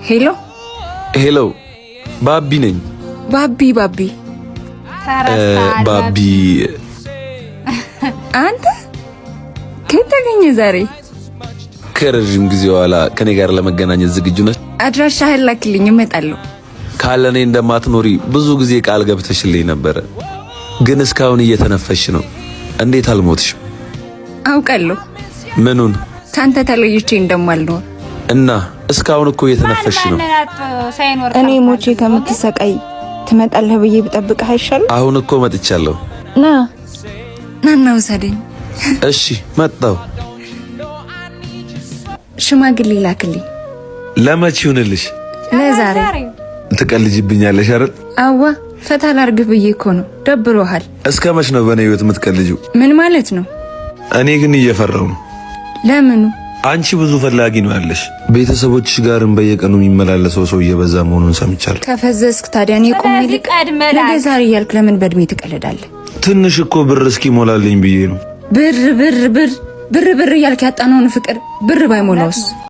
ሄሎ ሄሎ፣ ባቢ ነኝ። ባቢ ባቢ አንተ ከየት ተገኘ ዛሬ? ከረጅም ጊዜ በኋላ ከኔ ጋር ለመገናኘት ዝግጁ ነሽ? አድራሻህን ላክልኝ እመጣለሁ። ካለኔ እንደማትኖሪ ብዙ ጊዜ ቃል ገብተሽልኝ ነበር፣ ግን እስካሁን እየተነፈሽ ነው። እንዴት አልሞትሽም? አውቃለሁ። ምኑን? ካንተ ተለይቼ እንደማልኖር እና እስካሁን እኮ እየተነፈሽ ነው። እኔ ሞቼ ከምትሰቃይ ትመጣለህ ብዬ ብጠብቅህ አይሻልም? አሁን እኮ መጥቻለሁ። ና ውሰደኝ። እሺ መጣሁ። ሽማግሌ ላክልኝ። ለመቼ ይሁንልሽ? ለዛሬ። ትቀልጅብኛለሽ አይደል? አዋ ፈታ ላርግህ ብዬ እኮ ነው። ደብሮሃል? እስከ መች ነው በእኔ ህይወት የምትቀልጂው? ምን ማለት ነው? እኔ ግን እየፈራሁ ነው። ለምኑ? አንቺ ብዙ ፈላጊ ነው ያለሽ። ቤተሰቦችሽ ጋርም በየቀኑ የሚመላለሰው ሰው እየበዛ መሆኑን ሰምቻለሁ። ከፈዘዝክ ታዲያ እኔ ቆሜ ነገ ዛሬ እያልክ ለምን በእድሜ ትቀልዳለህ? ትንሽ እኮ ብር እስኪሞላልኝ ብዬ ነው። ብር እያልክ ያጣነውን ፍቅር ብር ባይሞላውስ?